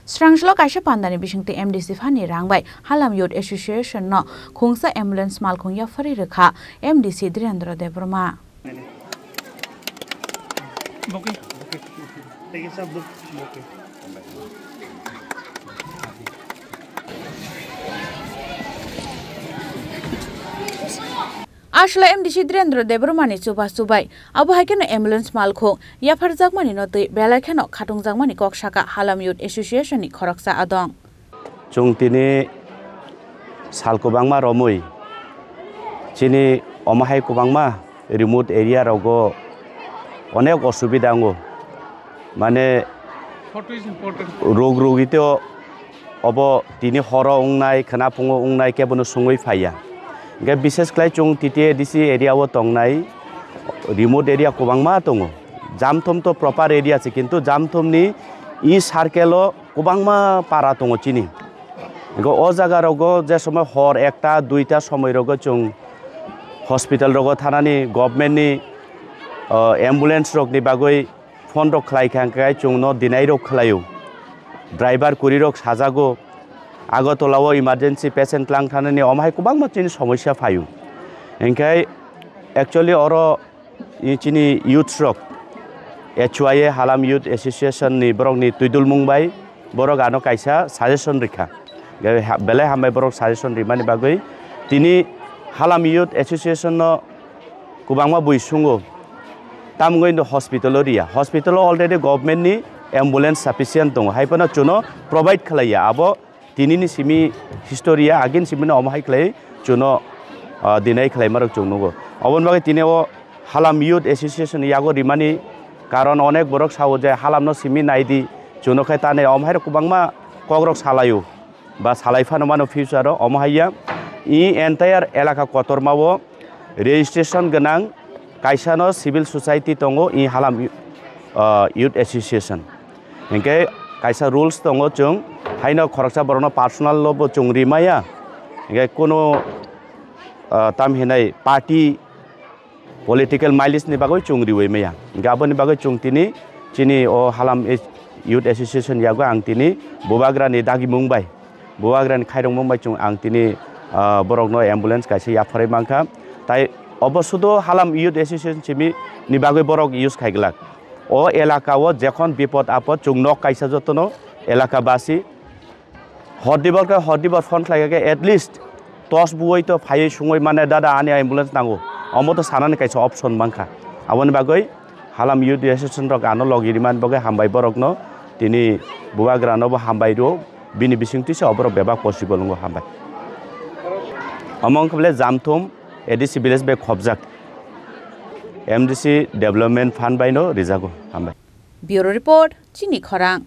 Srangshlo kaisa pandani bisingti MDC phani rangbai Halam Youth Association no khungsa ambulance malkhung ya phari rekha MDC Dhirendra Debroma Ashla MDC Dhirendra Debroma ni subai abo haikeno ambulance malkhung ya pharjak mani no tei belakheno khatungjak mani koksaka Halam Youth Association ni khoroksa adong Chungtini salkubangma romui chini omahai kubangma remote area rogo onek osubida ngo mane rogito obo tini horo ungnai khana pungo ungnai kebono sungoi phaya ge bises klai chung titi disi area wo tongnai remote area kubangma tongo jamthom to proper area che kintu jamthom ni I circle kubangma para tongo chini go o jaga rogo je somoy hor ekta duita somoy rogo chung hospital rogo thanani government ni ambulance rok ni bagoi phone rok khlai khangkai chung no dinai rok khlaio driver kuri rok sajago agotolawo emergency patient lang thanani omhai kubangma chini समस्या phaio enkai actually oro chini youth rok HYA Halam Youth Association ni borok ni tuidul mungbai borok ano kaisa suggestion rikha belai hambai borok suggestion rimani bagoi tini Halam Youth Association no kubangma buisungo tamgoi no hospital ria hospital already government ni ambulance sufficient dong haipana chuno provide khlaiya abo tini ni simi historia again simino omhai khlai chuno dinai khlai marok chungnugo obon bagai tini o Halam Youth Association yago rimani karon onek borok sawo je halamno simi naidi chuno khai tane omhai kubangma kogrok salayo ba salaifano mano future ro omhaiya I entire elaka kotormawo registration ganang kaisano civil society tongo I Halam Youth Association engke kaisa rules tongo chung haino khoroksa borono personal lo bo chung rimaya engke kono tam hinai party political mileage ni bagoi chung riwe meya gabon ni bagoi chung tini chini o Halam Youth Association yago ang tini bobagra ni dagi mumbai bobagra ni khairong mumbai chung ang tini borok no ambulance kaisa ya pharai mangkha tai obosudo Halam Youth Association chimi ni bagoi borok use khaiglak o elaka o jekhon bipod apod chung nok kaisa jotono elaka basi hordibor phone khlaigake at least tos buoi to phai sungoi mane dada ani ambulance nango omoto sanani kaisa option mangkha aboni bagoi Halam Youth Association rok ano logiriman bagai hambai borok no tini bobagra no bo hambai ro bini bisingti se oborok beba possible ngo hambai among kable jamthum ADC village be khobjak MDC development fund by no rijago hambai Bureau report Chini Khorang